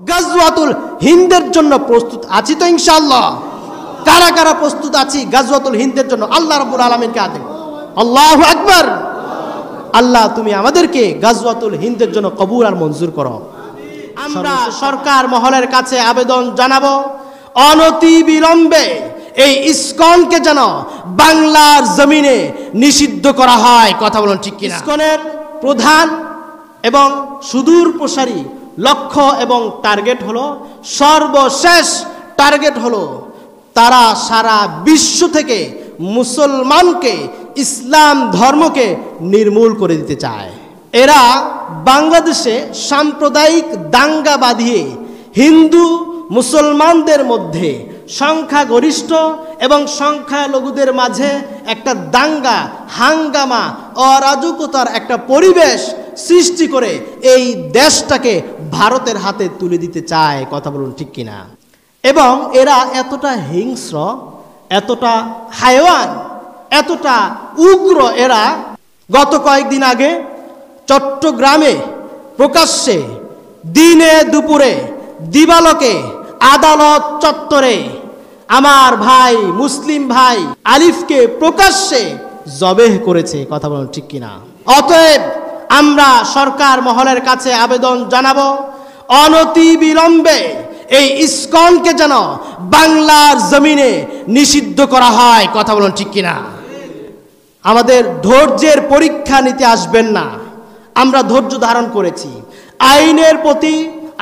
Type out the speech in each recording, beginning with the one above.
গাজওয়াতুল হিন্দের জন্য প্রস্তুত আছি তো ইনশাআল্লাহ? কারা কারা প্রস্তুত আছি গাজওয়াতুল হিন্দের জন্য? আল্লাহ রাব্বুল আলামিনকে আদেন আল্লাহু আকবার। আল্লাহ তুমি আমাদেরকে গাজওয়াতুল হিন্দের জন্য কবুল আর মঞ্জুর করো। আমরা সরকার মহলের কাছে আবেদন জানাবো, অনতি বিলম্বে এই ইসকনকে যেন বাংলার জমিনে নিষিদ্ধ করা হয়। কথা বলুন ঠিক কিনা? ইসকনের প্রধান এবং সুদূর প্রসারী লক্ষ্য এবং টার্গেট হলো, সর্বশেষ টার্গেট হলো তারা সারা বিশ্ব থেকে মুসলমানকে, ইসলাম ধর্মকে নির্মূল করে দিতে চায়। এরা বাংলাদেশে সাম্প্রদায়িক দাঙ্গা বাঁধিয়ে হিন্দু মুসলমানদের মধ্যে সংখ্যাগরিষ্ঠ এবং সংখ্যালঘুদের মাঝে একটা দাঙ্গা, হাঙ্গামা, অরাজকতার একটা পরিবেশ সৃষ্টি করে এই দেশটাকে ভারতের হাতে তুলে দিতে চায়। কথা বলুন ঠিক কিনা? এবং এরা এতটা হিংস্র, এতটা হায়ওয়ান, এতটা উগ্র, এরা গত কয়েকদিন আগে চট্টগ্রামে প্রকাশ্যে দিনে দুপুরে দিবালোকে আদালত চত্বরে আমার ভাই, মুসলিম ভাই আলিফকে প্রকাশ্যে জবেহ করেছে। কথা বলুন ঠিক কিনা? অতএব আমরা সরকার মহলের কাছে আবেদন জানাবো, অনতি বিলম্বে এই ইসকনকে যেন বাংলার জমিনে নিষিদ্ধ করা হয়। কথা বলুন ঠিক কিনা? আমাদের ধৈর্যের পরীক্ষা নিতে আসবেন না। আমরা ধৈর্য ধারণ করেছি। আইনের প্রতি,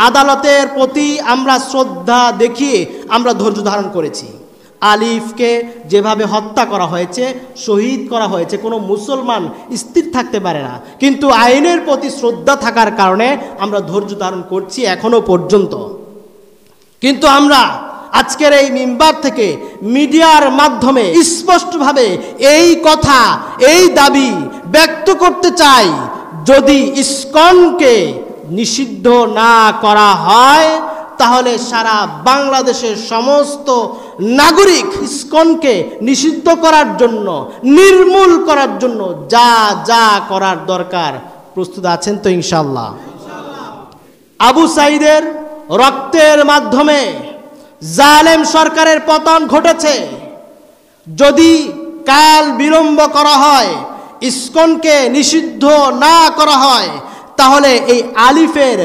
আদালতের প্রতি আমরা শ্রদ্ধা দেখিয়ে আমরা ধৈর্য ধারণ করেছি। আলিফকে যেভাবে হত্যা করা হয়েছে, শহীদ করা হয়েছে, কোনো মুসলমান স্থির থাকতে পারে না। কিন্তু আইনের প্রতি শ্রদ্ধা থাকার কারণে আমরা ধৈর্য ধারণ করছি এখনো পর্যন্ত। কিন্তু আমরা আজকের এই মিম্বার থেকে মিডিয়ার মাধ্যমে স্পষ্টভাবে এই কথা, এই দাবি ব্যক্ত করতে চাই, যদি ইসকনকে নিষিদ্ধ না করা হয় তাহলে সারা বাংলাদেশের সমস্ত নাগরিক ইসকনকে নিষিদ্ধ করার জন্য, নির্মূল করার জন্য যা যা করার দরকার প্রস্তুত আছেন তো ইনশাআল্লাহ? আবু সাঈদের রক্তের মাধ্যমে জালেম সরকারের পতন ঘটেছে। যদি কাল বিলম্ব করা হয়, ইসকনকে নিষিদ্ধ না করা হয়, তাহলে এই আলিফের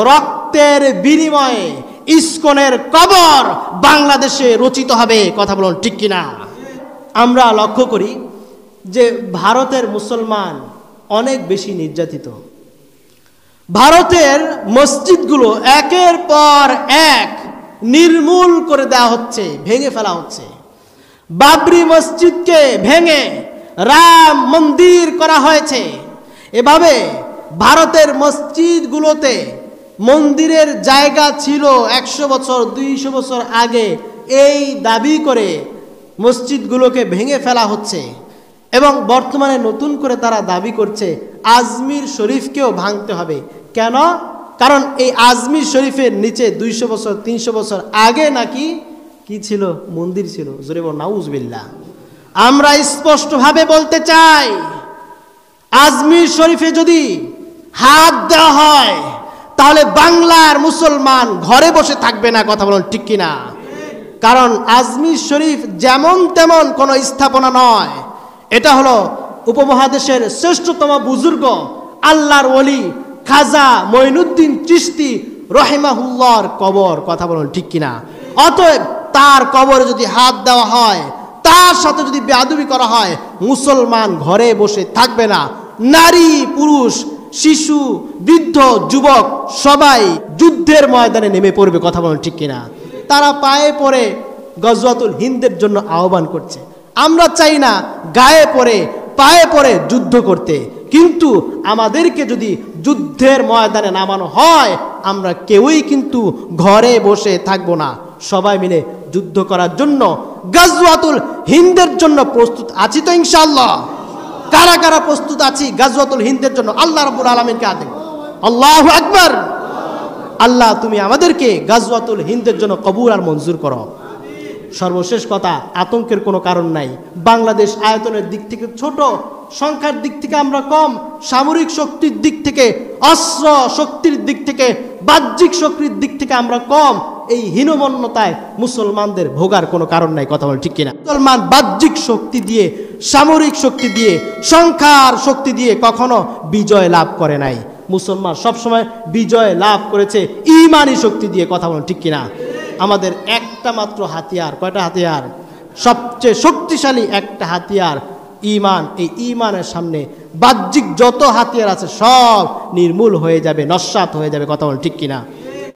রক্তের বিনিময়ে ইসকনের কবর বাংলাদেশে রচিত হবে। কথা বলুন ঠিক কিনা? আমরা লক্ষ্য করি যে ভারতের মুসলমান অনেক বেশি নির্যাতিত। ভারতের মসজিদগুলো একের পর এক নির্মূল করে দেওয়া হচ্ছে, ভেঙে ফেলা হচ্ছে। বাবরি মসজিদকে ভেঙে রাম মন্দির করা হয়েছে। এভাবে ভারতের মসজিদগুলোতে মন্দিরের জায়গা ছিল 100 বছর, 200 বছর আগে, এই দাবি করে মসজিদগুলোকে ভেঙে ফেলা হচ্ছে। এবং বর্তমানে নতুন করে তারা দাবি করছে আজমির শরীফকেও ভাঙতে হবে। কেন? কারণ এই আজমির শরীফের নিচে 200 বছর, 300 বছর আগে নাকি কি ছিল? মন্দির ছিল। জোরে বল নাউজুবিল্লাহ। আমরা স্পষ্টভাবে বলতে চাই, আজমির শরীফে যদি হাত দেওয়া হয় তাহলে বাংলার মুসলমান ঘরে বসে থাকবে না। কথা বলুন ঠিক কিনা? কারণ আজমির শরীফ যেমন তেমন কোনো স্থাপনা নয়। এটা হলো উপমহাদেশের শ্রেষ্ঠতম বুজুর্গ আল্লাহর ওলি খাজা মঈনুদ্দিন চিশতি রহিমাহুল্লাহর কবর। কথা বলুন ঠিক কিনা? অতএব তার কবরে যদি হাত দেওয়া হয়, তার সাথে যদি বেয়াদবি করা হয়, মুসলমান ঘরে বসে থাকবে না। নারী, পুরুষ, শিশু, বৃদ্ধ, যুবক সবাই যুদ্ধের ময়দানে নেমে পড়বে। কথা বলুন ঠিক কিনা? তারা পায়ে পড়ে গজওয়াতুল হিন্দের জন্য আহ্বান করছে। আমরা চাই না গায়ে পড়ে, পায়ে পড়ে যুদ্ধ করতে, কিন্তু আমাদেরকে যদি যুদ্ধের ময়দানে নামানো হয়, আমরা কেউই কিন্তু ঘরে বসে থাকবো না। সবাই মিলে যুদ্ধ করার জন্য, গাজওয়াতুল হিন্দের জন্য প্রস্তুত আছি তো ইনশাআল্লাহ? কারা কারা প্রস্তুত আছি গাজওয়াতুল হিন্দের জন্য? আল্লাহ রাব্বুল আলামিনকে আদেন আল্লাহু আকবার। আল্লাহ তুমি আমাদেরকে গাজওয়াতুল হিন্দের জন্য কবুল আর মঞ্জুর করো। সর্বশেষ কথা, আতঙ্কের কোনো কারণ নাই। বাংলাদেশ আয়তনের দিক থেকে ছোট, সংখ্যার দিক থেকে আমরা কম, সামরিক শক্তির দিক থেকে, অস্ত্র শক্তির দিক থেকে, বাহ্যিক শক্তির দিক থেকে আমরা কম, এই হীনমন্যতায় মুসলমানদের ভোগার কোনো কারণ নাই। কথা বল ঠিক কিনা? মুসলমান বাহ্যিক শক্তি দিয়ে, সামরিক শক্তি দিয়ে, সংখ্যার শক্তি দিয়ে কখনো বিজয় লাভ করে নাই। মুসলমান সবসময় বিজয় লাভ করেছে ঈমানি শক্তি দিয়ে। কথা বল ঠিক কিনা? আমাদের একটা মাত্র হাতিয়ার, কয়টা হাতিয়ার? সবচেয়ে শক্তিশালী একটা হাতিয়ার ঈমান। এই ঈমানের সামনে বাহ্যিক যত হাতিয়ার আছে সব নির্মূল হয়ে যাবে, নস্যাৎ হয়ে যাবে। কথা বল ঠিক কিনা?